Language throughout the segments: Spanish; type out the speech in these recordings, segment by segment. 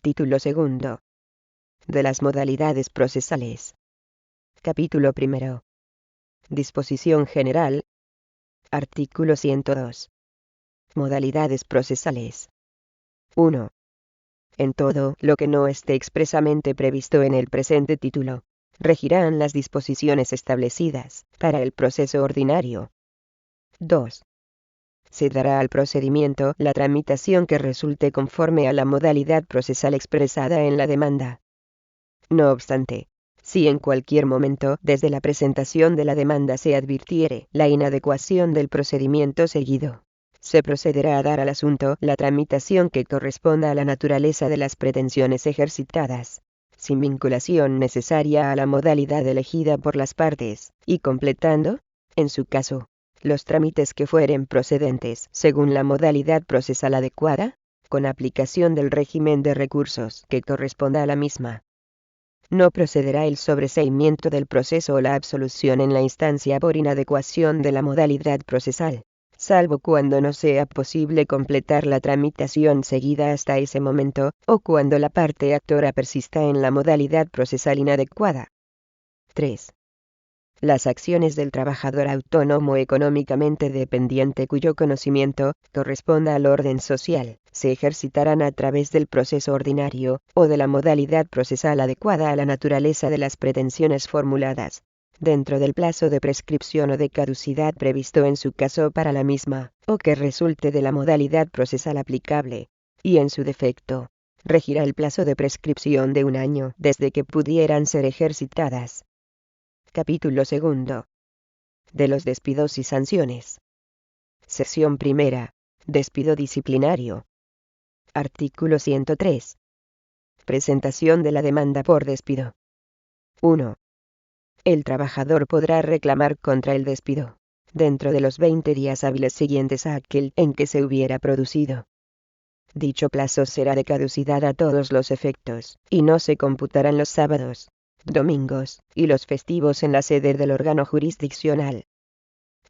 Título segundo. De las modalidades procesales. Capítulo primero. Disposición general. Artículo 102. Modalidades procesales. 1. En todo lo que no esté expresamente previsto en el presente título, regirán las disposiciones establecidas para el proceso ordinario. 2. Se dará al procedimiento la tramitación que resulte conforme a la modalidad procesal expresada en la demanda. No obstante, si en cualquier momento desde la presentación de la demanda se advirtiere la inadecuación del procedimiento seguido, se procederá a dar al asunto la tramitación que corresponda a la naturaleza de las pretensiones ejercitadas, sin vinculación necesaria a la modalidad elegida por las partes, y completando, en su caso, los trámites que fueren procedentes según la modalidad procesal adecuada, con aplicación del régimen de recursos que corresponda a la misma. No procederá el sobreseimiento del proceso o la absolución en la instancia por inadecuación de la modalidad procesal, salvo cuando no sea posible completar la tramitación seguida hasta ese momento, o cuando la parte actora persista en la modalidad procesal inadecuada. 3. Las acciones del trabajador autónomo económicamente dependiente cuyo conocimiento corresponda al orden social, se ejercitarán a través del proceso ordinario, o de la modalidad procesal adecuada a la naturaleza de las pretensiones formuladas, dentro del plazo de prescripción o de caducidad previsto en su caso para la misma, o que resulte de la modalidad procesal aplicable, y en su defecto, regirá el plazo de prescripción de 1 año desde que pudieran ser ejercitadas. Capítulo segundo. De los despidos y sanciones. Sección primera. Despido disciplinario. Artículo 103. Presentación de la demanda por despido. 1. El trabajador podrá reclamar contra el despido, dentro de los 20 días hábiles siguientes a aquel en que se hubiera producido. Dicho plazo será de caducidad a todos los efectos, y no se computarán los sábados, domingos y los festivos en la sede del órgano jurisdiccional.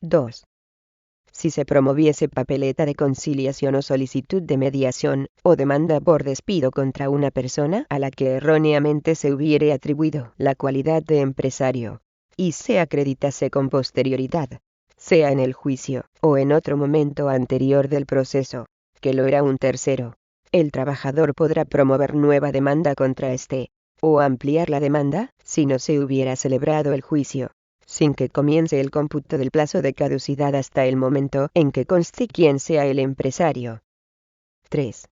2. Si se promoviese papeleta de conciliación o solicitud de mediación, o demanda por despido contra una persona a la que erróneamente se hubiere atribuido la cualidad de empresario, y se acreditase con posterioridad, sea en el juicio o en otro momento anterior del proceso, que lo era un tercero, el trabajador podrá promover nueva demanda contra éste, o ampliar la demanda, si no se hubiera celebrado el juicio, sin que comience el cómputo del plazo de caducidad hasta el momento en que conste quién sea el empresario. 3.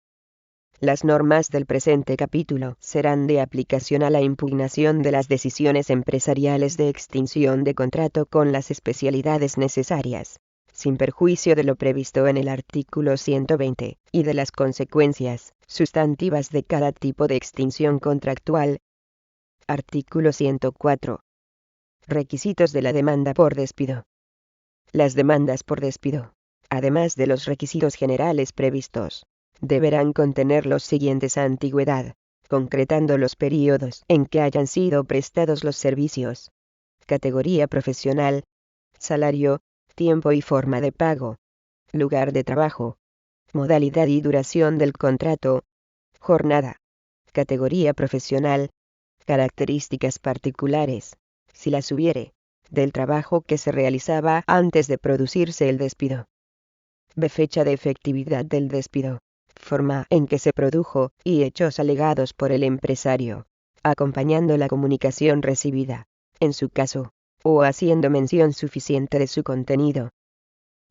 Las normas del presente capítulo serán de aplicación a la impugnación de las decisiones empresariales de extinción de contrato con las especialidades necesarias, sin perjuicio de lo previsto en el artículo 120, y de las consecuencias sustantivas de cada tipo de extinción contractual. Artículo 104. Requisitos de la demanda por despido. Las demandas por despido, además de los requisitos generales previstos, deberán contener los siguientes: antigüedad, concretando los períodos en que hayan sido prestados los servicios; categoría profesional; salario, tiempo y forma de pago; lugar de trabajo; modalidad y duración del contrato; jornada; categoría profesional; características particulares, si las hubiere, del trabajo que se realizaba antes de producirse el despido; fecha de efectividad del despido; forma en que se produjo y hechos alegados por el empresario, acompañando la comunicación recibida, en su caso, o haciendo mención suficiente de su contenido.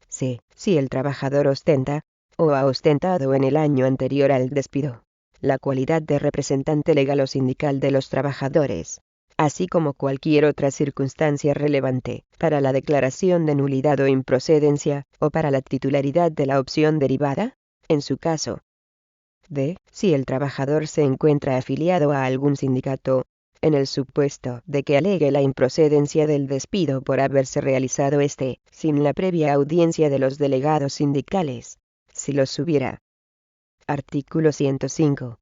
C. Si el trabajador ostenta, o ha ostentado en el año anterior al despido, la cualidad de representante legal o sindical de los trabajadores, así como cualquier otra circunstancia relevante para la declaración de nulidad o improcedencia, o para la titularidad de la opción derivada, en su caso. D. Si el trabajador se encuentra afiliado a algún sindicato, en el supuesto de que alegue la improcedencia del despido por haberse realizado este sin la previa audiencia de los delegados sindicales, si los hubiera. Artículo 105.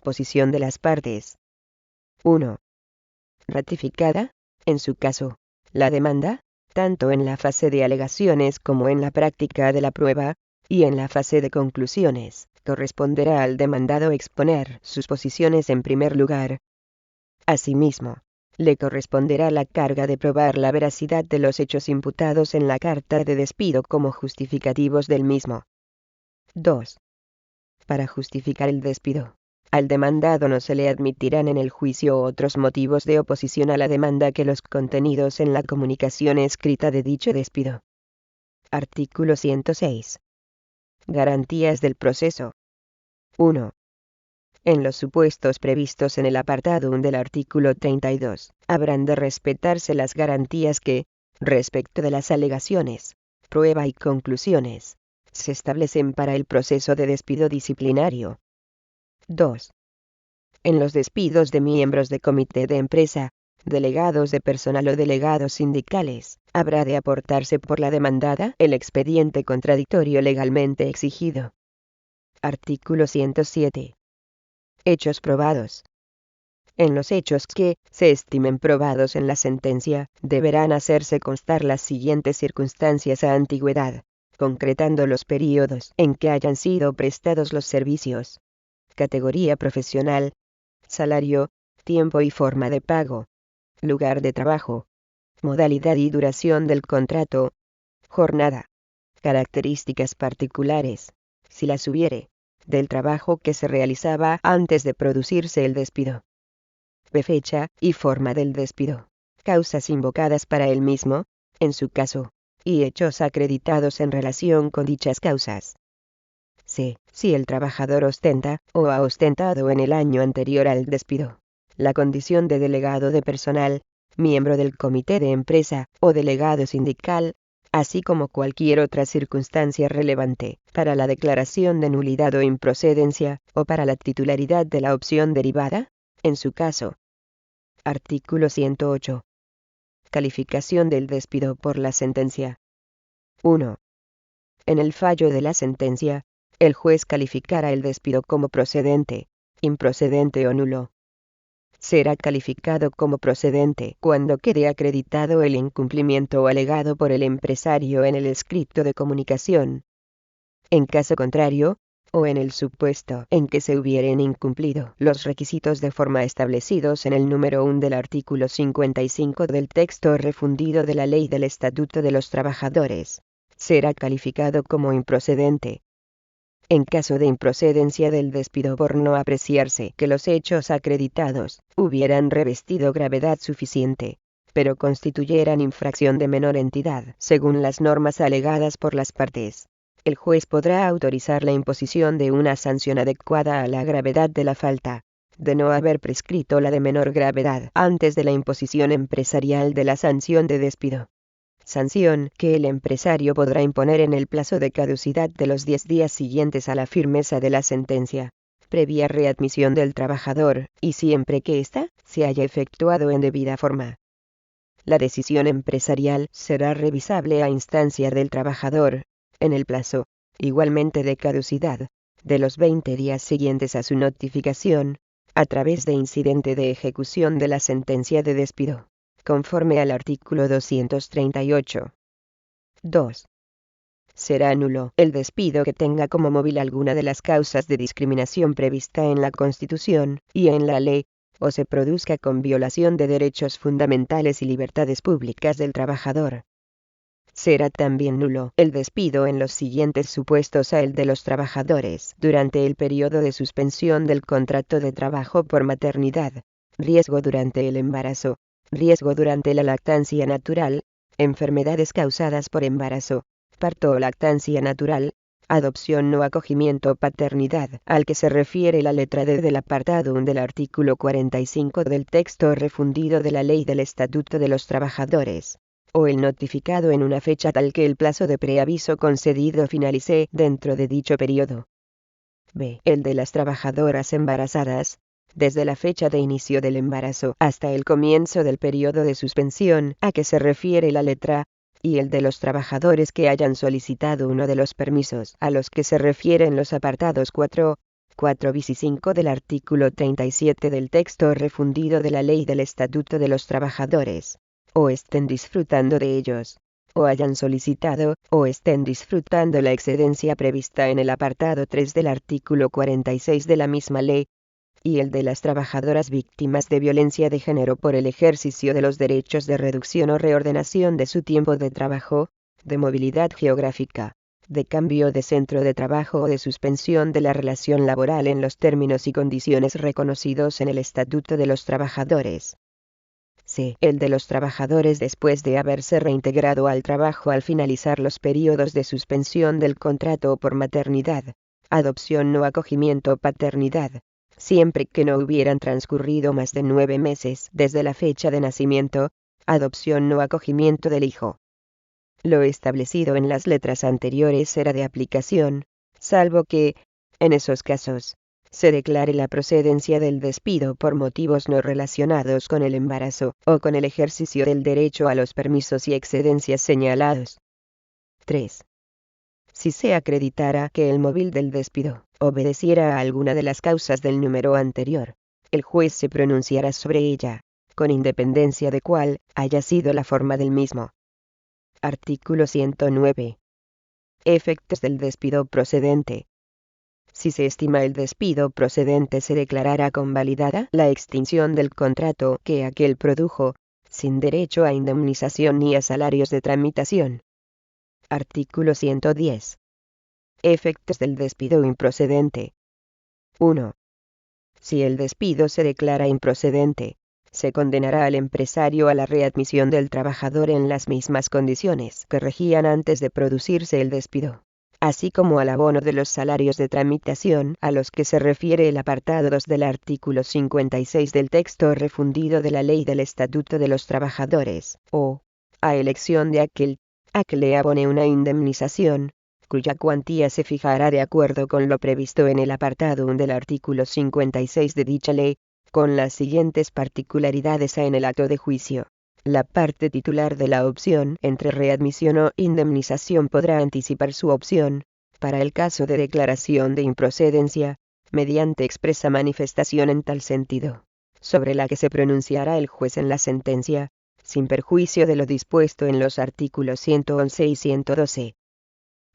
Posición de las partes. 1. Ratificada, en su caso, la demanda, tanto en la fase de alegaciones como en la práctica de la prueba, y en la fase de conclusiones, corresponderá al demandado exponer sus posiciones en primer lugar. Asimismo, le corresponderá la carga de probar la veracidad de los hechos imputados en la carta de despido como justificativos del mismo. 2. Para justificar el despido, al demandado no se le admitirán en el juicio otros motivos de oposición a la demanda que los contenidos en la comunicación escrita de dicho despido. Artículo 106. Garantías del proceso. 1. En los supuestos previstos en el apartado 1 del artículo 32, habrán de respetarse las garantías que, respecto de las alegaciones, prueba y conclusiones, se establecen para el proceso de despido disciplinario. 2. En los despidos de miembros de comité de empresa, delegados de personal o delegados sindicales, habrá de aportarse por la demandada el expediente contradictorio legalmente exigido. Artículo 107. Hechos probados. En los hechos que se estimen probados en la sentencia, deberán hacerse constar las siguientes circunstancias a antigüedad, concretando los períodos en que hayan sido prestados los servicios, categoría profesional, salario, tiempo y forma de pago, lugar de trabajo, modalidad y duración del contrato, jornada, características particulares, si las hubiere, del trabajo que se realizaba antes de producirse el despido. Fecha y forma del despido, causas invocadas para el mismo, en su caso, y hechos acreditados en relación con dichas causas. C. Si el trabajador ostenta, o ha ostentado en el año anterior al despido, la condición de delegado de personal, miembro del comité de empresa, o delegado sindical, así como cualquier otra circunstancia relevante, para la declaración de nulidad o improcedencia, o para la titularidad de la opción derivada, en su caso. Artículo 108. Calificación del despido por la sentencia. 1. En el fallo de la sentencia, el juez calificará el despido como procedente, improcedente o nulo. Será calificado como procedente cuando quede acreditado el incumplimiento alegado por el empresario en el escrito de comunicación. En caso contrario, o en el supuesto en que se hubieren incumplido los requisitos de forma establecidos en el número 1 del artículo 55 del texto refundido de la Ley del Estatuto de los Trabajadores, será calificado como improcedente. En caso de improcedencia del despido por no apreciarse que los hechos acreditados hubieran revestido gravedad suficiente, pero constituyeran infracción de menor entidad según las normas alegadas por las partes, el juez podrá autorizar la imposición de una sanción adecuada a la gravedad de la falta, de no haber prescrito la de menor gravedad antes de la imposición empresarial de la sanción de despido. Sanción que el empresario podrá imponer en el plazo de caducidad de los 10 días siguientes a la firmeza de la sentencia, previa readmisión del trabajador, y siempre que ésta se haya efectuado en debida forma. La decisión empresarial será revisable a instancia del trabajador, en el plazo, igualmente de caducidad, de los 20 días siguientes a su notificación, a través de incidente de ejecución de la sentencia de despido, conforme al artículo 238. 2. Será nulo el despido que tenga como móvil alguna de las causas de discriminación prevista en la Constitución y en la ley, o se produzca con violación de derechos fundamentales y libertades públicas del trabajador. Será también nulo el despido en los siguientes supuestos a el de los trabajadores durante el periodo de suspensión del contrato de trabajo por maternidad, riesgo durante el embarazo, riesgo durante la lactancia natural, enfermedades causadas por embarazo, parto o lactancia natural, adopción o acogimiento o paternidad, al que se refiere la letra D del apartado 1 del artículo 45 del texto refundido de la Ley del Estatuto de los Trabajadores, o el notificado en una fecha tal que el plazo de preaviso concedido finalice dentro de dicho periodo. B. El de las trabajadoras embarazadas, desde la fecha de inicio del embarazo hasta el comienzo del periodo de suspensión a que se refiere la letra, y el de los trabajadores que hayan solicitado uno de los permisos a los que se refieren los apartados 4 bis y 5 del artículo 37 del texto refundido de la Ley del Estatuto de los Trabajadores, o estén disfrutando de ellos, o hayan solicitado, o estén disfrutando la excedencia prevista en el apartado 3 del artículo 46 de la misma ley, y el de las trabajadoras víctimas de violencia de género por el ejercicio de los derechos de reducción o reordenación de su tiempo de trabajo, de movilidad geográfica, de cambio de centro de trabajo o de suspensión de la relación laboral en los términos y condiciones reconocidos en el Estatuto de los Trabajadores. C. El de los trabajadores después de haberse reintegrado al trabajo al finalizar los periodos de suspensión del contrato por maternidad, adopción o acogimiento o paternidad, siempre que no hubieran transcurrido más de 9 meses desde la fecha de nacimiento, adopción o acogimiento del hijo. Lo establecido en las letras anteriores será de aplicación, salvo que, en esos casos, se declare la procedencia del despido por motivos no relacionados con el embarazo o con el ejercicio del derecho a los permisos y excedencias señalados. 3. Si se acreditara que el móvil del despido obedeciera a alguna de las causas del número anterior, el juez se pronunciará sobre ella, con independencia de cuál haya sido la forma del mismo. Artículo 109. Efectos del despido procedente. Si se estima el despido procedente se declarará convalidada la extinción del contrato que aquel produjo, sin derecho a indemnización ni a salarios de tramitación. Artículo 110. Efectos del despido improcedente. 1. Si el despido se declara improcedente, se condenará al empresario a la readmisión del trabajador en las mismas condiciones que regían antes de producirse el despido, así como al abono de los salarios de tramitación a los que se refiere el apartado 2 del artículo 56 del texto refundido de la Ley del Estatuto de los Trabajadores, o, a elección de aquel, a que le abone una indemnización, cuya cuantía se fijará de acuerdo con lo previsto en el apartado 1 del artículo 56 de dicha ley, con las siguientes particularidades en el acto de juicio. La parte titular de la opción entre readmisión o indemnización podrá anticipar su opción, para el caso de declaración de improcedencia, mediante expresa manifestación en tal sentido, sobre la que se pronunciará el juez en la sentencia, sin perjuicio de lo dispuesto en los artículos 111 y 112.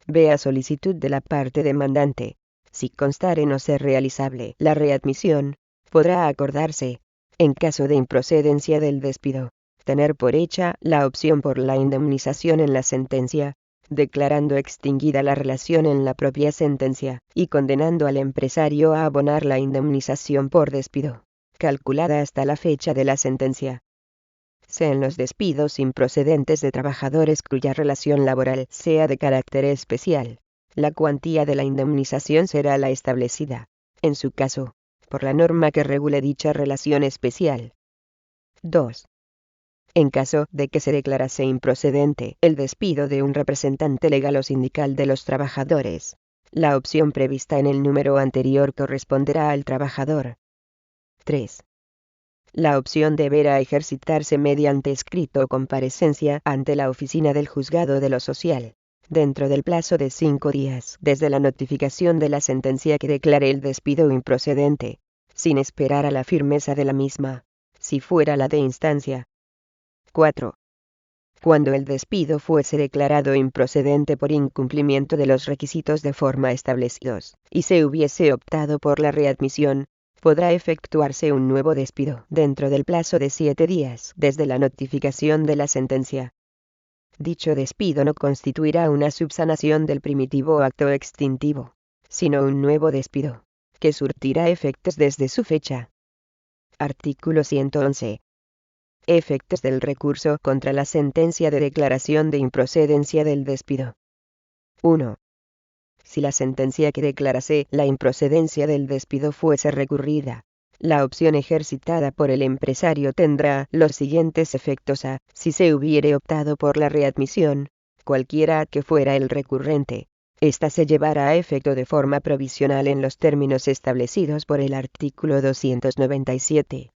B. A solicitud de la parte demandante, si constare no ser realizable la readmisión, podrá acordarse, en caso de improcedencia del despido, tener por hecha la opción por la indemnización en la sentencia, declarando extinguida la relación en la propia sentencia, y condenando al empresario a abonar la indemnización por despido, calculada hasta la fecha de la sentencia. Sean los despidos improcedentes de trabajadores cuya relación laboral sea de carácter especial, la cuantía de la indemnización será la establecida, en su caso, por la norma que regule dicha relación especial. 2. En caso de que se declarase improcedente el despido de un representante legal o sindical de los trabajadores, la opción prevista en el número anterior corresponderá al trabajador. 3. La opción deberá ejercitarse mediante escrito o comparecencia ante la oficina del juzgado de lo social, dentro del plazo de 5 días desde la notificación de la sentencia que declare el despido improcedente, sin esperar a la firmeza de la misma, si fuera la de instancia. 4. Cuando el despido fuese declarado improcedente por incumplimiento de los requisitos de forma establecidos, y se hubiese optado por la readmisión, podrá efectuarse un nuevo despido dentro del plazo de 7 días desde la notificación de la sentencia. Dicho despido no constituirá una subsanación del primitivo acto extintivo, sino un nuevo despido, que surtirá efectos desde su fecha. Artículo 111. Efectos del recurso contra la sentencia de declaración de improcedencia del despido. 1. Si la sentencia que declarase la improcedencia del despido fuese recurrida, la opción ejercitada por el empresario tendrá los siguientes efectos a, si se hubiere optado por la readmisión, cualquiera que fuera el recurrente. Esta se llevará a efecto de forma provisional en los términos establecidos por el artículo 297.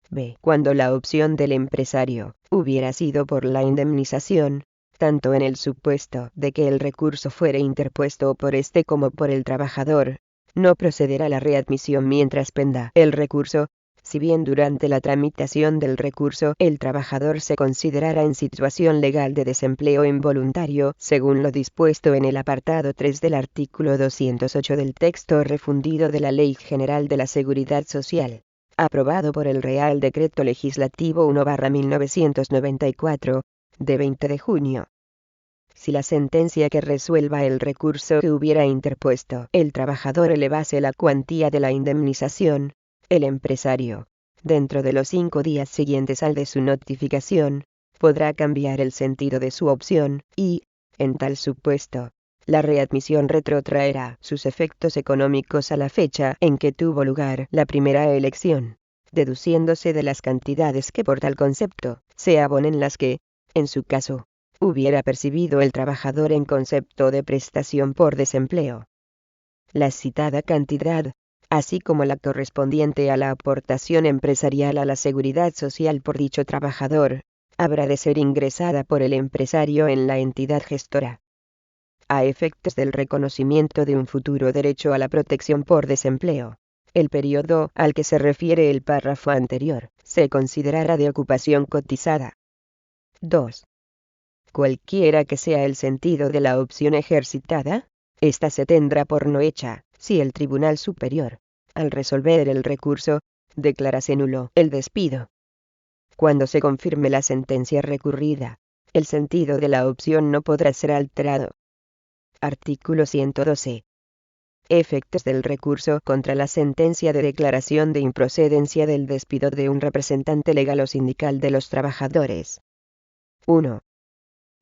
B. Cuando la opción del empresario hubiera sido por la indemnización, tanto en el supuesto de que el recurso fuere interpuesto por este como por el trabajador, no procederá la readmisión mientras penda el recurso, Si bien durante la tramitación del recurso el trabajador se considerara en situación legal de desempleo involuntario, según lo dispuesto en el apartado 3 del artículo 208 del texto refundido de la Ley General de la Seguridad Social, aprobado por el Real Decreto Legislativo 1/1994, de 20 de junio. Si la sentencia que resuelva el recurso que hubiera interpuesto el trabajador elevase la cuantía de la indemnización, el empresario, dentro de los 5 días siguientes al de su notificación, podrá cambiar el sentido de su opción y, en tal supuesto, la readmisión retrotraerá sus efectos económicos a la fecha en que tuvo lugar la primera elección, deduciéndose de las cantidades que por tal concepto se abonen las que, en su caso, hubiera percibido el trabajador en concepto de prestación por desempleo. La citada cantidad, así como la correspondiente a la aportación empresarial a la seguridad social por dicho trabajador, habrá de ser ingresada por el empresario en la entidad gestora. A efectos del reconocimiento de un futuro derecho a la protección por desempleo, el periodo al que se refiere el párrafo anterior se considerará de ocupación cotizada. 2. Cualquiera que sea el sentido de la opción ejercitada, ésta se tendrá por no hecha, si el Tribunal Superior, al resolver el recurso, declarase nulo el despido. Cuando se confirme la sentencia recurrida, el sentido de la opción no podrá ser alterado. Artículo 112. Efectos del recurso contra la sentencia de declaración de improcedencia del despido de un representante legal o sindical de los trabajadores. 1.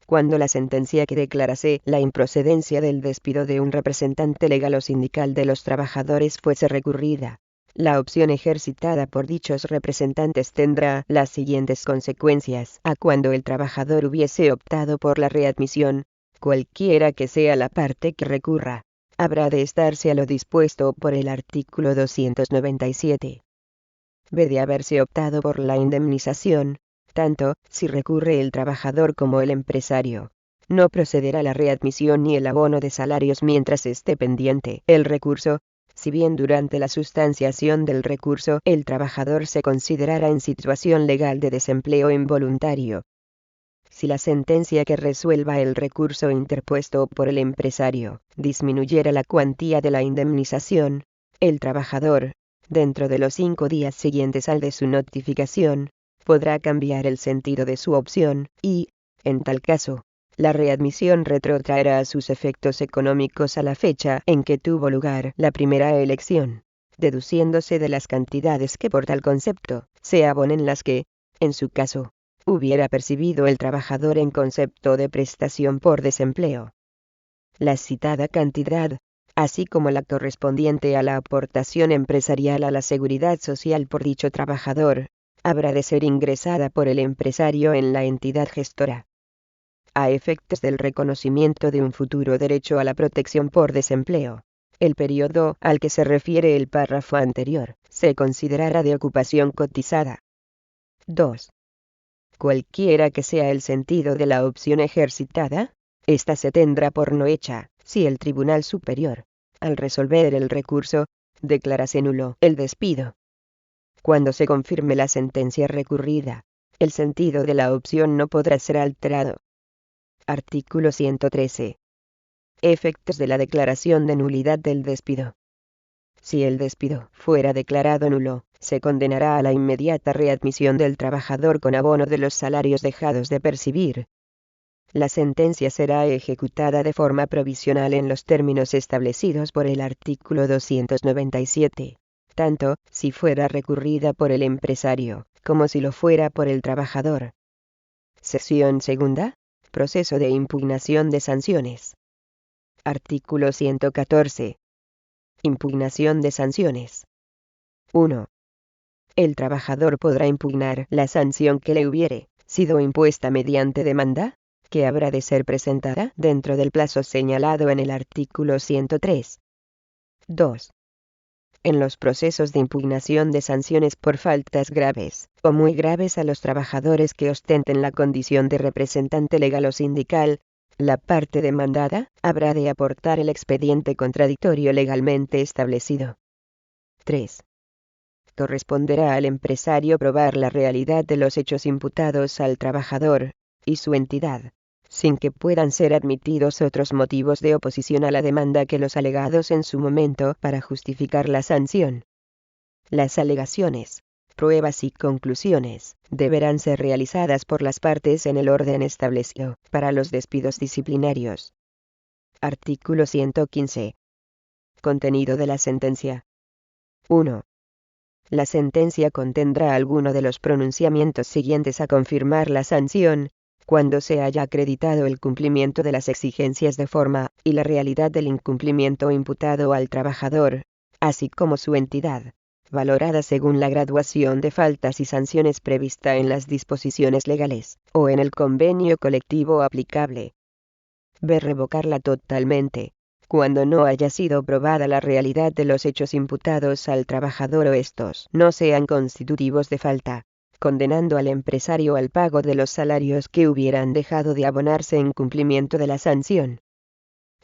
Cuando la sentencia que declarase la improcedencia del despido de un representante legal o sindical de los trabajadores fuese recurrida, la opción ejercitada por dichos representantes tendrá las siguientes consecuencias a cuando el trabajador hubiese optado por la readmisión, cualquiera que sea la parte que recurra, habrá de estarse a lo dispuesto por el artículo 297. B de haberse optado por la indemnización, tanto si recurre el trabajador como el empresario, no procederá la readmisión ni el abono de salarios mientras esté pendiente el recurso, si bien durante la sustanciación del recurso el trabajador se considerara en situación legal de desempleo involuntario. Si la sentencia que resuelva el recurso interpuesto por el empresario disminuyera la cuantía de la indemnización, el trabajador, dentro de los 5 días siguientes al de su notificación, podrá cambiar el sentido de su opción y, en tal caso, la readmisión retrotraerá sus efectos económicos a la fecha en que tuvo lugar la primera elección, deduciéndose de las cantidades que por tal concepto se abonen las que, en su caso, hubiera percibido el trabajador en concepto de prestación por desempleo. La citada cantidad, así como la correspondiente a la aportación empresarial a la seguridad social por dicho trabajador, habrá de ser ingresada por el empresario en la entidad gestora. A efectos del reconocimiento de un futuro derecho a la protección por desempleo, el periodo al que se refiere el párrafo anterior se considerará de ocupación cotizada. 2. Cualquiera que sea el sentido de la opción ejercitada, ésta se tendrá por no hecha, si el Tribunal Superior, al resolver el recurso, declarase nulo el despido. Cuando se confirme la sentencia recurrida, el sentido de la opción no podrá ser alterado. Artículo 113. Efectos de la declaración de nulidad del despido. Si el despido fuera declarado nulo, se condenará a la inmediata readmisión del trabajador con abono de los salarios dejados de percibir. La sentencia será ejecutada de forma provisional en los términos establecidos por el artículo 297, tanto si fuera recurrida por el empresario, como si lo fuera por el trabajador. Sección segunda. Proceso de impugnación de sanciones. Artículo 114. Impugnación de sanciones. 1. El trabajador podrá impugnar la sanción que le hubiere sido impuesta mediante demanda, que habrá de ser presentada dentro del plazo señalado en el artículo 103. 2. En los procesos de impugnación de sanciones por faltas graves o muy graves a los trabajadores que ostenten la condición de representante legal o sindical, la parte demandada habrá de aportar el expediente contradictorio legalmente establecido. 3. corresponderá al empresario probar la realidad de los hechos imputados al trabajador y su entidad, sin que puedan ser admitidos otros motivos de oposición a la demanda que los alegados en su momento para justificar la sanción. Las alegaciones, pruebas y conclusiones deberán ser realizadas por las partes en el orden establecido para los despidos disciplinarios. Artículo 115. Contenido de la sentencia. 1. La sentencia contendrá alguno de los pronunciamientos siguientes a confirmar la sanción, cuando se haya acreditado el cumplimiento de las exigencias de forma y la realidad del incumplimiento imputado al trabajador, así como su entidad, valorada según la graduación de faltas y sanciones prevista en las disposiciones legales o en el convenio colectivo aplicable. B. Revocarla totalmente, cuando no haya sido probada la realidad de los hechos imputados al trabajador o estos no sean constitutivos de falta, condenando al empresario al pago de los salarios que hubieran dejado de abonarse en cumplimiento de la sanción.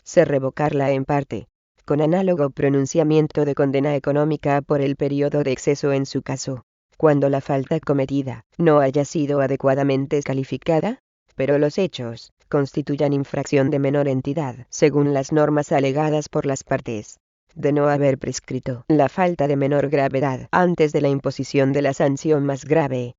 C. Revocarla en parte, con análogo pronunciamiento de condena económica por el periodo de exceso en su caso, cuando la falta cometida no haya sido adecuadamente calificada, pero los hechos constituyan infracción de menor entidad según las normas alegadas por las partes, de no haber prescrito la falta de menor gravedad antes de la imposición de la sanción más grave.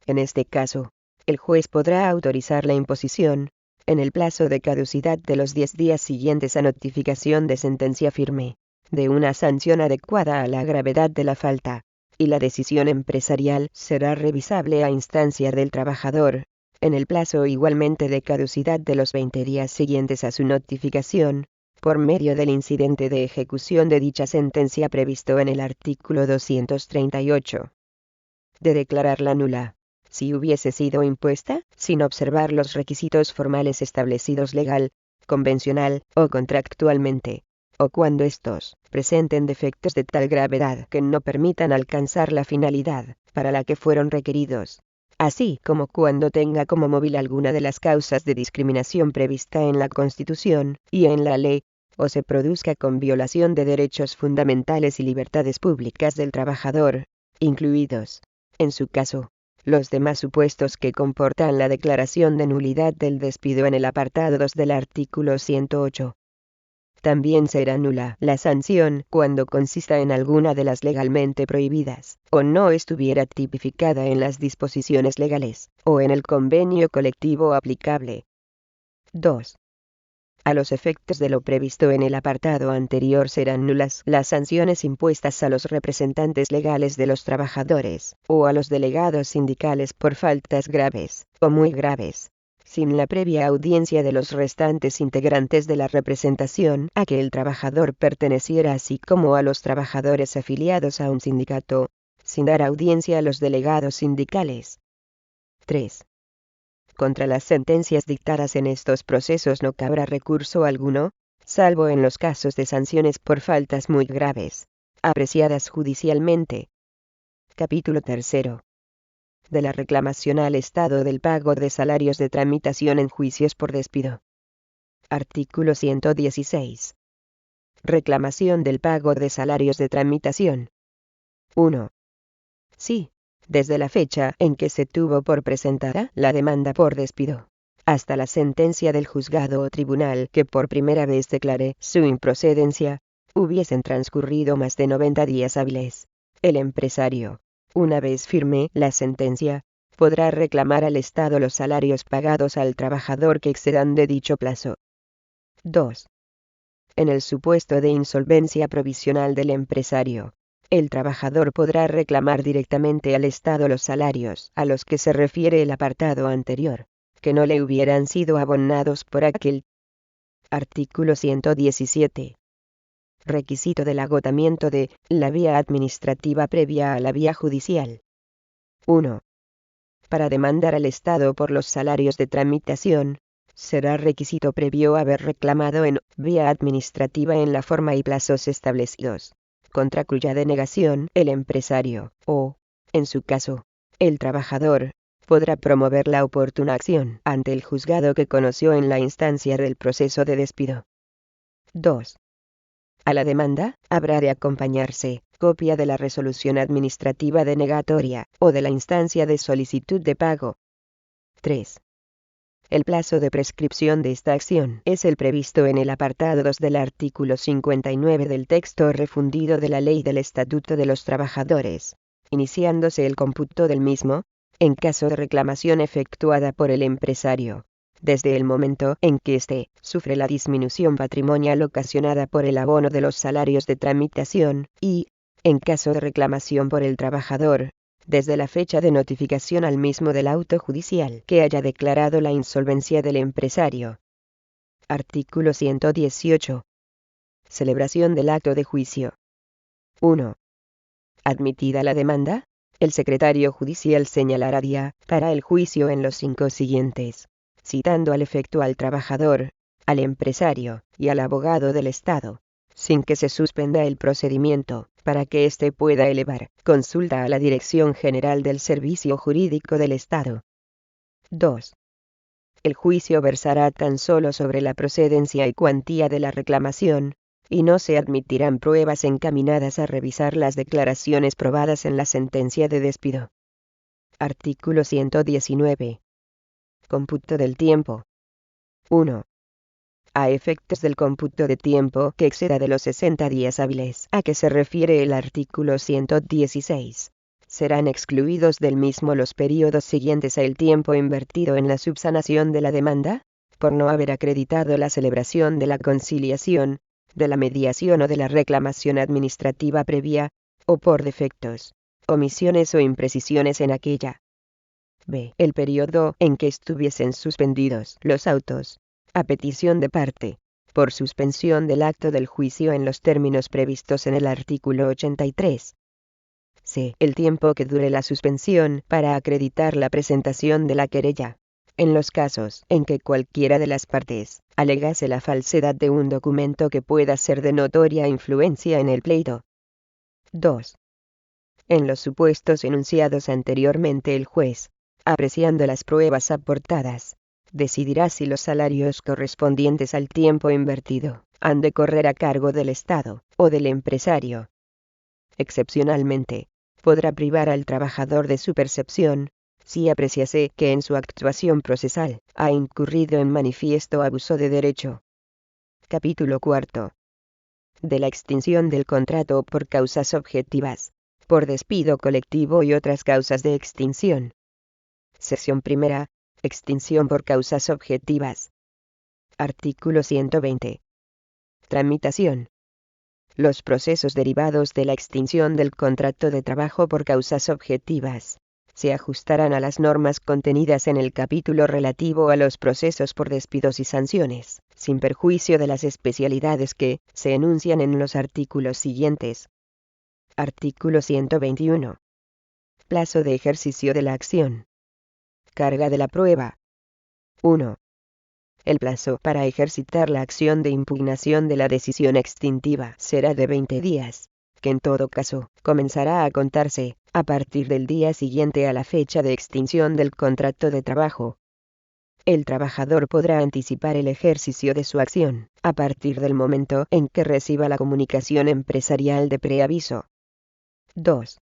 En este caso, el juez podrá autorizar la imposición, en el plazo de caducidad de los 10 días siguientes a notificación de sentencia firme, de una sanción adecuada a la gravedad de la falta, y la decisión empresarial será revisable a instancia del trabajador, en el plazo igualmente de caducidad de los 20 días siguientes a su notificación, por medio del incidente de ejecución de dicha sentencia previsto en el artículo 238. De declararla nula, si hubiese sido impuesta, sin observar los requisitos formales establecidos legal, convencional o contractualmente, o cuando estos presenten defectos de tal gravedad que no permitan alcanzar la finalidad para la que fueron requeridos, así como cuando tenga como móvil alguna de las causas de discriminación prevista en la Constitución y en la ley, o se produzca con violación de derechos fundamentales y libertades públicas del trabajador, incluidos, en su caso, los demás supuestos que comportan la declaración de nulidad del despido en el apartado 2 del artículo 108. También será nula la sanción cuando consista en alguna de las legalmente prohibidas, o no estuviera tipificada en las disposiciones legales, o en el convenio colectivo aplicable. 2. A los efectos de lo previsto en el apartado anterior serán nulas las sanciones impuestas a los representantes legales de los trabajadores, o a los delegados sindicales por faltas graves, o muy graves, sin la previa audiencia de los restantes integrantes de la representación a que el trabajador perteneciera, así como a los trabajadores afiliados a un sindicato, sin dar audiencia a los delegados sindicales. 3. Contra las sentencias dictadas en estos procesos no cabrá recurso alguno, salvo en los casos de sanciones por faltas muy graves, apreciadas judicialmente. Capítulo 3. De la reclamación al Estado del pago de salarios de tramitación en juicios por despido. Artículo 116. Reclamación del pago de salarios de tramitación. 1. Sí, desde la fecha en que se tuvo por presentada la demanda por despido, hasta la sentencia del juzgado o tribunal que por primera vez declare su improcedencia, hubiesen transcurrido más de 90 días hábiles, el empresario, una vez firme la sentencia, podrá reclamar al Estado los salarios pagados al trabajador que excedan de dicho plazo. 2. En el supuesto de insolvencia provisional del empresario, el trabajador podrá reclamar directamente al Estado los salarios a los que se refiere el apartado anterior, que no le hubieran sido abonados por aquel. Artículo 117. Requisito del agotamiento de la vía administrativa previa a la vía judicial. 1. Para demandar al Estado por los salarios de tramitación, será requisito previo haber reclamado en vía administrativa en la forma y plazos establecidos, contra cuya denegación el empresario, o, en su caso, el trabajador, podrá promover la oportuna acción ante el juzgado que conoció en la instancia del proceso de despido. 2. A la demanda, habrá de acompañarse copia de la resolución administrativa denegatoria, o de la instancia de solicitud de pago. 3. El plazo de prescripción de esta acción es el previsto en el apartado 2 del artículo 59 del texto refundido de la Ley del Estatuto de los Trabajadores, iniciándose el cómputo del mismo, en caso de reclamación efectuada por el empresario, desde el momento en que éste sufre la disminución patrimonial ocasionada por el abono de los salarios de tramitación, y, en caso de reclamación por el trabajador, desde la fecha de notificación al mismo del auto judicial que haya declarado la insolvencia del empresario. Artículo 118. Celebración del acto de juicio. 1. Admitida la demanda, el secretario judicial señalará día para el juicio en los 5 siguientes, citando al efecto al trabajador, al empresario y al abogado del Estado, sin que se suspenda el procedimiento, para que éste pueda elevar consulta a la Dirección General del Servicio Jurídico del Estado. 2. El juicio versará tan solo sobre la procedencia y cuantía de la reclamación, y no se admitirán pruebas encaminadas a revisar las declaraciones probadas en la sentencia de despido. Artículo 119. Cómputo del tiempo. 1. A efectos del cómputo de tiempo que exceda de los 60 días hábiles a que se refiere el artículo 116, serán excluidos del mismo los períodos siguientes al tiempo invertido en la subsanación de la demanda, por no haber acreditado la celebración de la conciliación, de la mediación o de la reclamación administrativa previa, o por defectos, omisiones o imprecisiones en aquella. B. El periodo en que estuviesen suspendidos los autos, a petición de parte, por suspensión del acto del juicio en los términos previstos en el artículo 83. C. El tiempo que dure la suspensión para acreditar la presentación de la querella, en los casos en que cualquiera de las partes alegase la falsedad de un documento que pueda ser de notoria influencia en el pleito. 2. En los supuestos enunciados anteriormente el juez, apreciando las pruebas aportadas, decidirá si los salarios correspondientes al tiempo invertido han de correr a cargo del Estado o del empresario. Excepcionalmente, podrá privar al trabajador de su percepción, si apreciase que en su actuación procesal ha incurrido en manifiesto abuso de derecho. Capítulo 4. De la extinción del contrato por causas objetivas, por despido colectivo y otras causas de extinción. Sección primera. Extinción por causas objetivas. Artículo 120. Tramitación. Los procesos derivados de la extinción del contrato de trabajo por causas objetivas se ajustarán a las normas contenidas en el capítulo relativo a los procesos por despidos y sanciones, sin perjuicio de las especialidades que se enuncian en los artículos siguientes. Artículo 121. Plazo de ejercicio de la acción. Carga de la prueba. 1. El plazo para ejercitar la acción de impugnación de la decisión extintiva será de 20 días, que en todo caso comenzará a contarse a partir del día siguiente a la fecha de extinción del contrato de trabajo. El trabajador podrá anticipar el ejercicio de su acción a partir del momento en que reciba la comunicación empresarial de preaviso. 2.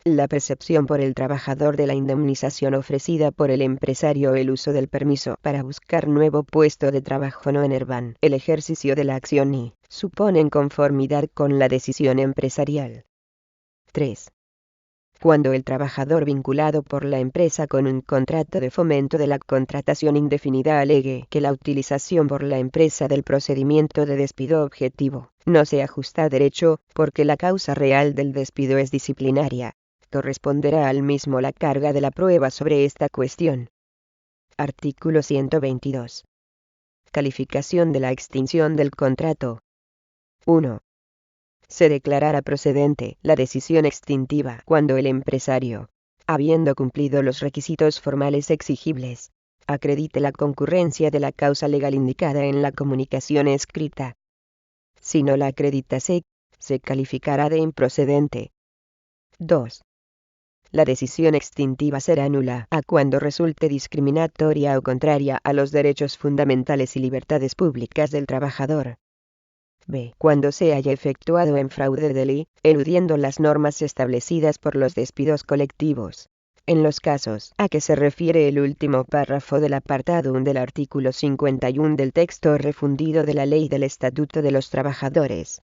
La percepción por el trabajador de la indemnización ofrecida por el empresario o el uso del permiso para buscar nuevo puesto de trabajo no enervan el ejercicio de la acción y suponen conformidad con la decisión empresarial. 3. Cuando el trabajador vinculado por la empresa con un contrato de fomento de la contratación indefinida alegue que la utilización por la empresa del procedimiento de despido objetivo no se ajusta a derecho, porque la causa real del despido es disciplinaria, corresponderá al mismo la carga de la prueba sobre esta cuestión. Artículo 122. Calificación de la extinción del contrato. 1. Se declarará procedente la decisión extintiva cuando el empresario, habiendo cumplido los requisitos formales exigibles, acredite la concurrencia de la causa legal indicada en la comunicación escrita. Si no la acreditase, se calificará de improcedente. 2. La decisión extintiva será nula a cuando resulte discriminatoria o contraria a los derechos fundamentales y libertades públicas del trabajador. b. Cuando se haya efectuado en fraude de ley, eludiendo las normas establecidas por los despidos colectivos. En los casos a que se refiere el último párrafo del apartado 1 del artículo 51 del texto refundido de la Ley del Estatuto de los Trabajadores.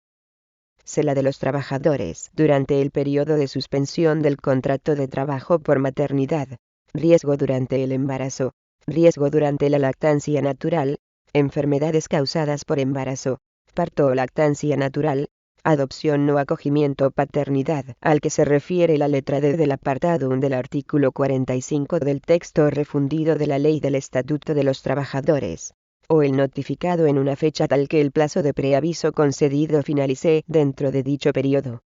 C. La de los trabajadores durante el periodo de suspensión del contrato de trabajo por maternidad, riesgo durante el embarazo, riesgo durante la lactancia natural, enfermedades causadas por embarazo, parto o lactancia natural, adopción o acogimiento paternidad, al que se refiere la letra D del apartado 1 del artículo 45 del texto refundido de la Ley del Estatuto de los Trabajadores, o el notificado en una fecha tal que el plazo de preaviso concedido finalice dentro de dicho periodo.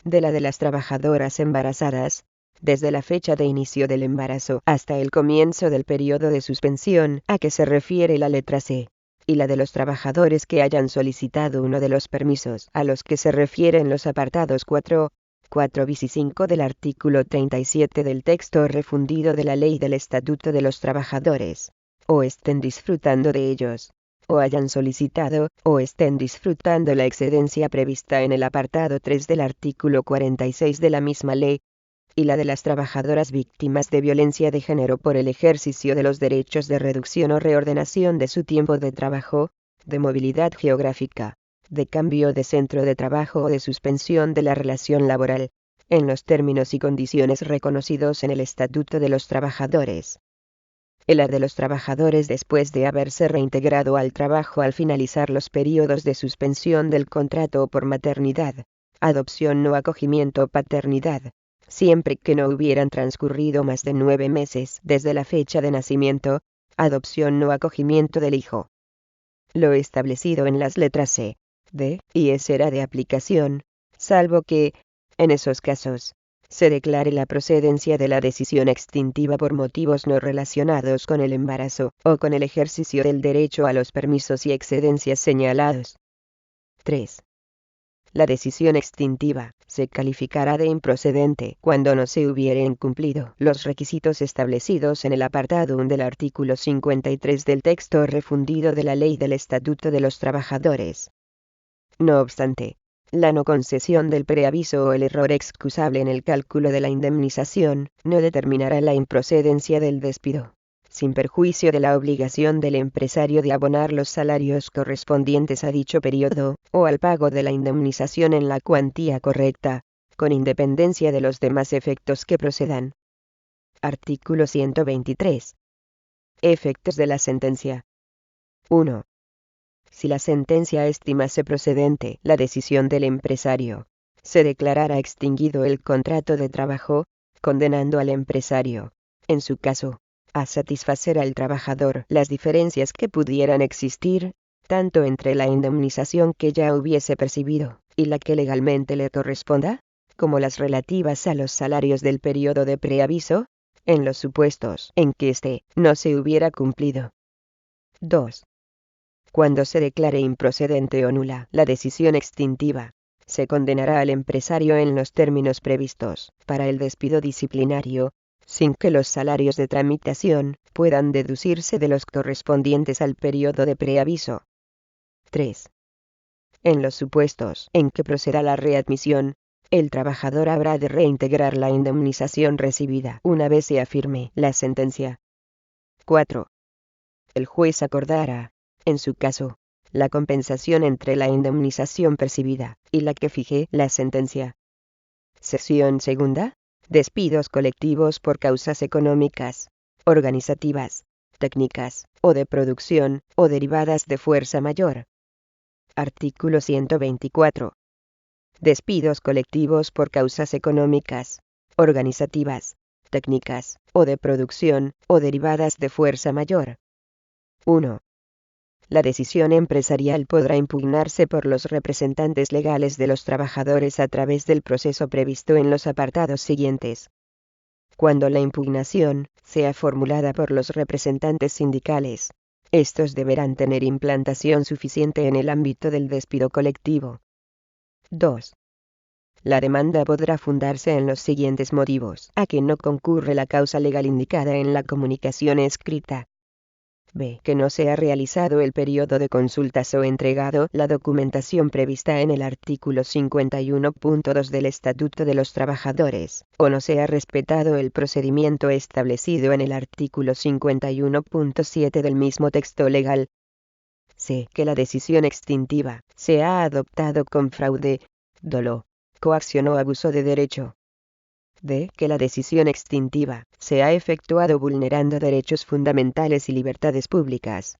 De la de las trabajadoras embarazadas, desde la fecha de inicio del embarazo hasta el comienzo del periodo de suspensión a que se refiere la letra C, y la de los trabajadores que hayan solicitado uno de los permisos a los que se refieren los apartados 4 bis y 5 del artículo 37 del texto refundido de la Ley del Estatuto de los Trabajadores, o estén disfrutando de ellos, o hayan solicitado, o estén disfrutando la excedencia prevista en el apartado 3 del artículo 46 de la misma ley, y la de las trabajadoras víctimas de violencia de género por el ejercicio de los derechos de reducción o reordenación de su tiempo de trabajo, de movilidad geográfica, de cambio de centro de trabajo o de suspensión de la relación laboral, en los términos y condiciones reconocidos en el Estatuto de los Trabajadores. Y la de los trabajadores después de haberse reintegrado al trabajo al finalizar los periodos de suspensión del contrato por maternidad, adopción o acogimiento paternidad, siempre que no hubieran transcurrido más de 9 meses desde la fecha de nacimiento, adopción o acogimiento del hijo. Lo establecido en las letras C, D y E será de aplicación, salvo que, en esos casos, se declare la procedencia de la decisión extintiva por motivos no relacionados con el embarazo o con el ejercicio del derecho a los permisos y excedencias señalados. 3. La decisión extintiva se calificará de improcedente cuando no se hubieren cumplido los requisitos establecidos en el apartado 1 del artículo 53 del texto refundido de la Ley del Estatuto de los Trabajadores. No obstante, la no concesión del preaviso o el error excusable en el cálculo de la indemnización no determinará la improcedencia del despido, sin perjuicio de la obligación del empresario de abonar los salarios correspondientes a dicho periodo, o al pago de la indemnización en la cuantía correcta, con independencia de los demás efectos que procedan. Artículo 123. Efectos de la sentencia. 1. Si la sentencia estimase procedente la decisión del empresario, se declarará extinguido el contrato de trabajo, condenando al empresario, en su caso, a satisfacer al trabajador las diferencias que pudieran existir, tanto entre la indemnización que ya hubiese percibido, y la que legalmente le corresponda, como las relativas a los salarios del periodo de preaviso, en los supuestos en que éste no se hubiera cumplido. 2. Cuando se declare improcedente o nula la decisión extintiva, se condenará al empresario en los términos previstos para el despido disciplinario, sin que los salarios de tramitación puedan deducirse de los correspondientes al periodo de preaviso. 3. En los supuestos en que proceda la readmisión, el trabajador habrá de reintegrar la indemnización recibida una vez se afirme la sentencia. 4. El juez acordará, en su caso, la compensación entre la indemnización percibida y la que fije la sentencia. Sección segunda. Despidos colectivos por causas económicas, organizativas, técnicas, o de producción, o derivadas de fuerza mayor. Artículo 124. Despidos colectivos por causas económicas, organizativas, técnicas, o de producción, o derivadas de fuerza mayor. 1. La decisión empresarial podrá impugnarse por los representantes legales de los trabajadores a través del proceso previsto en los apartados siguientes. Cuando la impugnación sea formulada por los representantes sindicales, estos deberán tener implantación suficiente en el ámbito del despido colectivo. 2. La demanda podrá fundarse en los siguientes motivos: a que no concurre la causa legal indicada en la comunicación escrita. b. Que no se ha realizado el periodo de consultas o entregado la documentación prevista en el artículo 51.2 del Estatuto de los Trabajadores, o no se ha respetado el procedimiento establecido en el artículo 51.7 del mismo texto legal. C. Que la decisión extintiva se ha adoptado con fraude, dolo, coacción o abuso de derecho. D. Que la decisión extintiva se ha efectuado vulnerando derechos fundamentales y libertades públicas.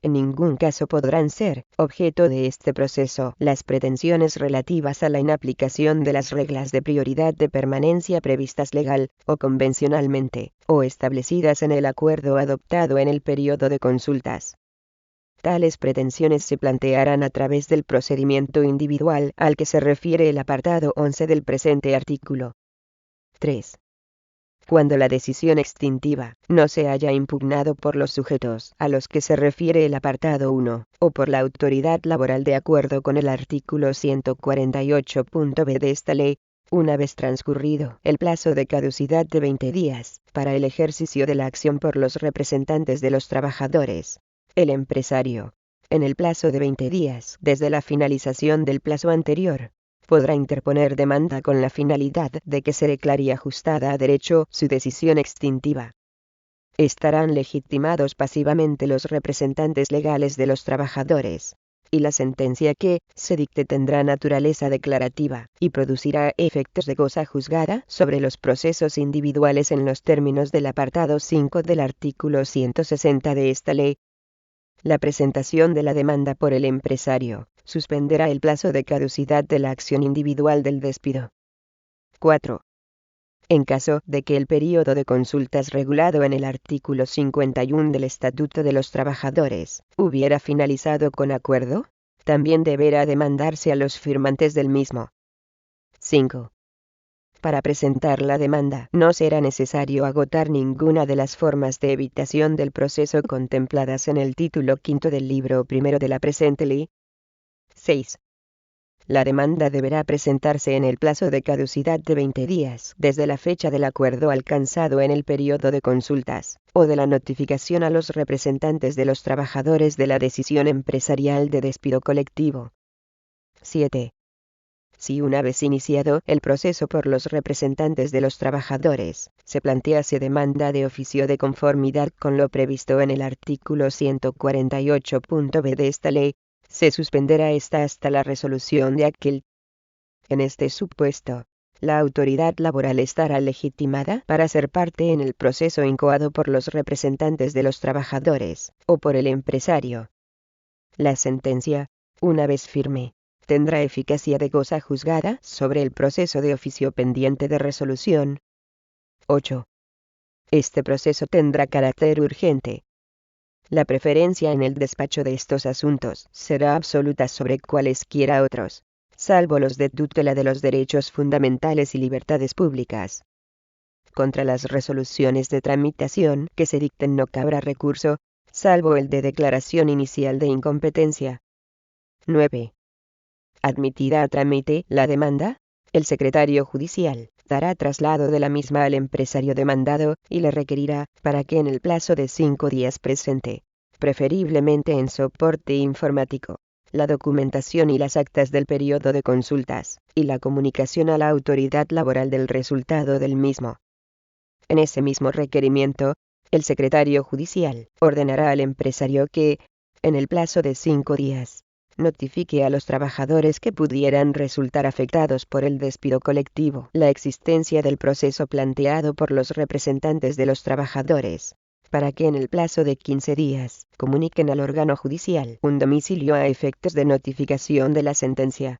En ningún caso podrán ser objeto de este proceso las pretensiones relativas a la inaplicación de las reglas de prioridad de permanencia previstas legal o convencionalmente, o establecidas en el acuerdo adoptado en el periodo de consultas. Tales pretensiones se plantearán a través del procedimiento individual al que se refiere el apartado 11 del presente artículo. 3. Cuando la decisión extintiva no se haya impugnado por los sujetos a los que se refiere el apartado 1, o por la autoridad laboral de acuerdo con el artículo 148.b de esta ley, una vez transcurrido el plazo de caducidad de 20 días para el ejercicio de la acción por los representantes de los trabajadores, el empresario, en el plazo de 20 días desde la finalización del plazo anterior, podrá interponer demanda con la finalidad de que se declare ajustada a derecho su decisión extintiva. Estarán legitimados pasivamente los representantes legales de los trabajadores, y la sentencia que se dicte tendrá naturaleza declarativa y producirá efectos de cosa juzgada sobre los procesos individuales en los términos del apartado 5 del artículo 160 de esta ley. La presentación de la demanda por el empresario suspenderá el plazo de caducidad de la acción individual del despido. 4. En caso de que el período de consultas regulado en el artículo 51 del Estatuto de los Trabajadores hubiera finalizado con acuerdo, también deberá demandarse a los firmantes del mismo. 5. Para presentar la demanda no será necesario agotar ninguna de las formas de evitación del proceso contempladas en el título quinto del libro primero de la presente ley. 6. La demanda deberá presentarse en el plazo de caducidad de 20 días desde la fecha del acuerdo alcanzado en el periodo de consultas, o de la notificación a los representantes de los trabajadores de la decisión empresarial de despido colectivo. 7. Si una vez iniciado el proceso por los representantes de los trabajadores, se plantease demanda de oficio de conformidad con lo previsto en el artículo 148.b de esta ley, se suspenderá esta hasta la resolución de aquel. En este supuesto, la autoridad laboral estará legitimada para ser parte en el proceso incoado por los representantes de los trabajadores, o por el empresario. La sentencia, una vez firme, tendrá eficacia de cosa juzgada sobre el proceso de oficio pendiente de resolución. 8. Este proceso tendrá carácter urgente. La preferencia en el despacho de estos asuntos será absoluta sobre cualesquiera otros, salvo los de tutela de los derechos fundamentales y libertades públicas. Contra las resoluciones de tramitación que se dicten no cabrá recurso, salvo el de declaración inicial de incompetencia. 9. Admitida a trámite la demanda, el secretario judicial dará traslado de la misma al empresario demandado y le requerirá, para que en el plazo de 5 días presente, preferiblemente en soporte informático, la documentación y las actas del periodo de consultas, y la comunicación a la autoridad laboral del resultado del mismo. En ese mismo requerimiento, el secretario judicial ordenará al empresario que, en el plazo de 5 días, notifique a los trabajadores que pudieran resultar afectados por el despido colectivo la existencia del proceso planteado por los representantes de los trabajadores, para que en el plazo de 15 días comuniquen al órgano judicial un domicilio a efectos de notificación de la sentencia.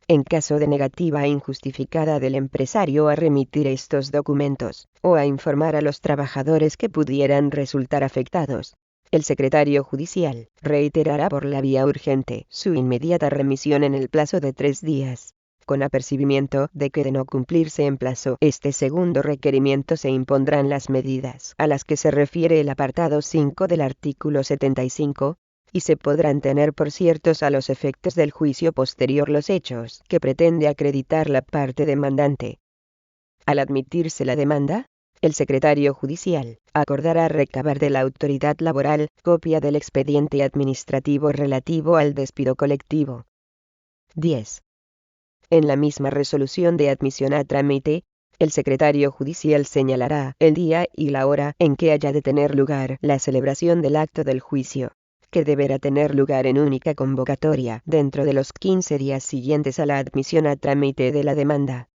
En caso de negativa injustificada del empresario a remitir estos documentos, o a informar a los trabajadores que pudieran resultar afectados, el secretario judicial reiterará por la vía urgente su inmediata remisión en el plazo de 3 días, con apercibimiento de que de no cumplirse en plazo este segundo requerimiento se impondrán las medidas a las que se refiere el apartado 5 del artículo 75, y se podrán tener por ciertos a los efectos del juicio posterior los hechos que pretende acreditar la parte demandante. Al admitirse la demanda, el secretario judicial acordará recabar de la autoridad laboral copia del expediente administrativo relativo al despido colectivo. 10. En la misma resolución de admisión a trámite, el secretario judicial señalará el día y la hora en que haya de tener lugar la celebración del acto del juicio, que deberá tener lugar en única convocatoria dentro de los 15 días siguientes a la admisión a trámite de la demanda.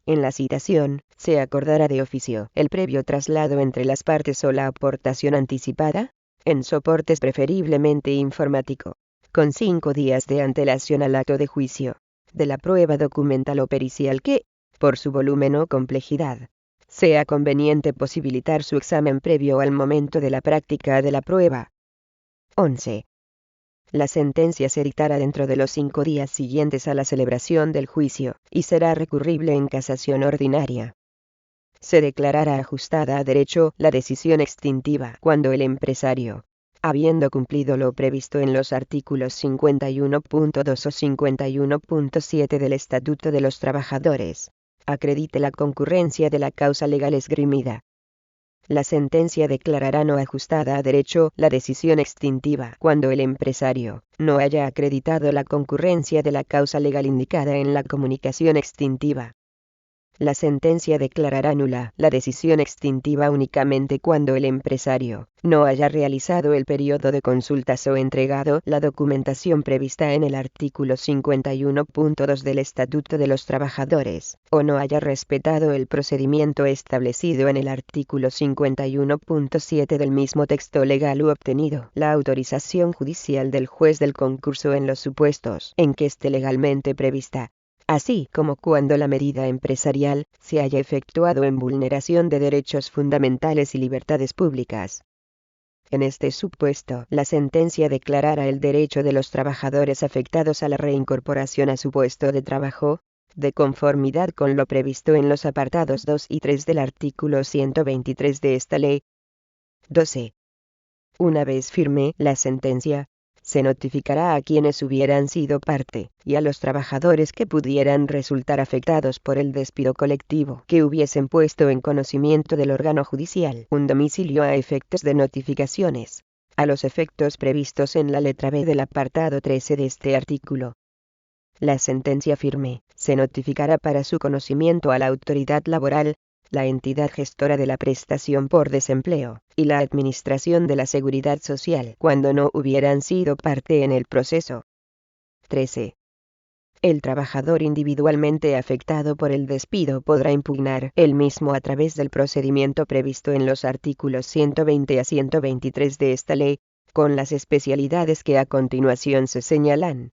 En la citación, se acordará de oficio el previo traslado entre las partes o la aportación anticipada, en soportes preferiblemente informático, con 5 días de antelación al acto de juicio, de la prueba documental o pericial que, por su volumen o complejidad, sea conveniente posibilitar su examen previo al momento de la práctica de la prueba. 11. La sentencia se dictará dentro de los 5 días siguientes a la celebración del juicio, y será recurrible en casación ordinaria. Se declarará ajustada a derecho la decisión extintiva cuando el empresario, habiendo cumplido lo previsto en los artículos 51.2 o 51.7 del Estatuto de los Trabajadores, acredite la concurrencia de la causa legal esgrimida. La sentencia declarará no ajustada a derecho la decisión extintiva cuando el empresario no haya acreditado la concurrencia de la causa legal indicada en la comunicación extintiva. La sentencia declarará nula la decisión extintiva únicamente cuando el empresario no haya realizado el periodo de consultas o entregado la documentación prevista en el artículo 51.2 del Estatuto de los Trabajadores, o no haya respetado el procedimiento establecido en el artículo 51.7 del mismo texto legal u obtenido la autorización judicial del juez del concurso en los supuestos en que esté legalmente prevista, así como cuando la medida empresarial se haya efectuado en vulneración de derechos fundamentales y libertades públicas. En este supuesto, la sentencia declarará el derecho de los trabajadores afectados a la reincorporación a su puesto de trabajo, de conformidad con lo previsto en los apartados 2 y 3 del artículo 123 de esta ley. 12. Una vez firme la sentencia, se notificará a quienes hubieran sido parte, y a los trabajadores que pudieran resultar afectados por el despido colectivo que hubiesen puesto en conocimiento del órgano judicial un domicilio a efectos de notificaciones, a los efectos previstos en la letra B del apartado 13 de este artículo. La sentencia firme se notificará para su conocimiento a la autoridad laboral, la entidad gestora de la prestación por desempleo, y la Administración de la Seguridad Social cuando no hubieran sido parte en el proceso. 13. El trabajador individualmente afectado por el despido podrá impugnar el mismo a través del procedimiento previsto en los artículos 120 a 123 de esta ley, con las especialidades que a continuación se señalan.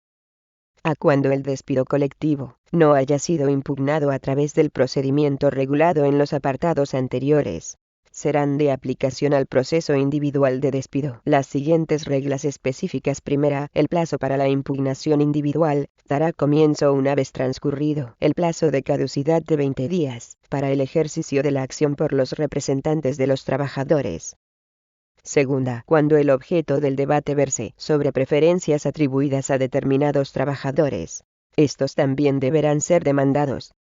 A cuando el despido colectivo no haya sido impugnado a través del procedimiento regulado en los apartados anteriores, serán de aplicación al proceso individual de despido las siguientes reglas específicas. Primera, el plazo para la impugnación individual dará comienzo una vez transcurrido el plazo de caducidad de 20 días para el ejercicio de la acción por los representantes de los trabajadores. Segunda, cuando el objeto del debate verse sobre preferencias atribuidas a determinados trabajadores, estos también deberán ser demandados.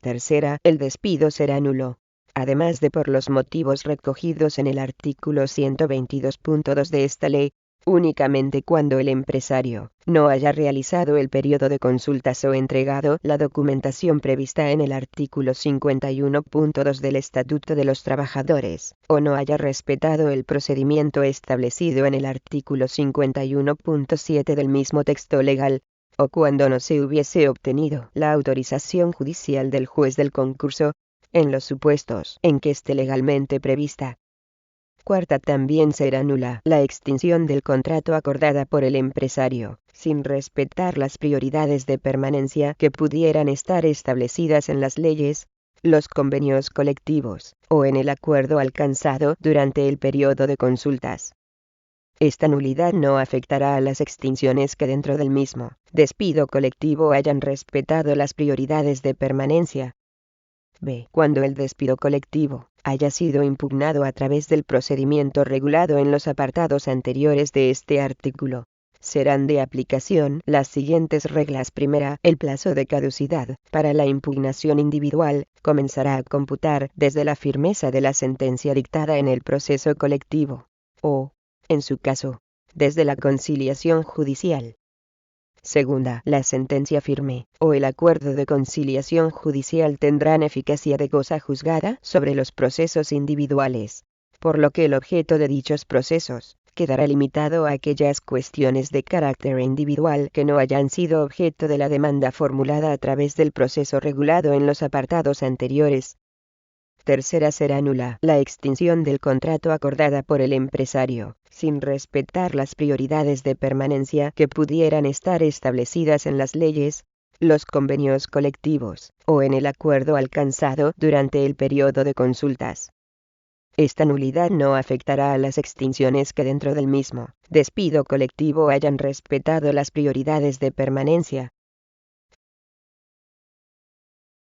Tercera, el despido será nulo, además de por los motivos recogidos en el artículo 122.2 de esta ley, únicamente cuando el empresario no haya realizado el periodo de consultas o entregado la documentación prevista en el artículo 51.2 del Estatuto de los Trabajadores, o no haya respetado el procedimiento establecido en el artículo 51.7 del mismo texto legal, o cuando no se hubiese obtenido la autorización judicial del juez del concurso, en los supuestos en que esté legalmente prevista. Cuarta, también será nula la extinción del contrato acordada por el empresario, sin respetar las prioridades de permanencia que pudieran estar establecidas en las leyes, los convenios colectivos, o en el acuerdo alcanzado durante el periodo de consultas. Esta nulidad no afectará a las extinciones que dentro del mismo despido colectivo hayan respetado las prioridades de permanencia. B. Cuando el despido colectivo haya sido impugnado a través del procedimiento regulado en los apartados anteriores de este artículo, serán de aplicación las siguientes reglas. Primera, el plazo de caducidad para la impugnación individual comenzará a computar desde la firmeza de la sentencia dictada en el proceso colectivo, o, en su caso, desde la conciliación judicial. Segunda, la sentencia firme, o el acuerdo de conciliación judicial tendrán eficacia de cosa juzgada sobre los procesos individuales, por lo que el objeto de dichos procesos quedará limitado a aquellas cuestiones de carácter individual que no hayan sido objeto de la demanda formulada a través del proceso regulado en los apartados anteriores. Tercera, será nula la extinción del contrato acordada por el empresario, sin respetar las prioridades de permanencia que pudieran estar establecidas en las leyes, los convenios colectivos, o en el acuerdo alcanzado durante el periodo de consultas. Esta nulidad no afectará a las extinciones que dentro del mismo despido colectivo hayan respetado las prioridades de permanencia,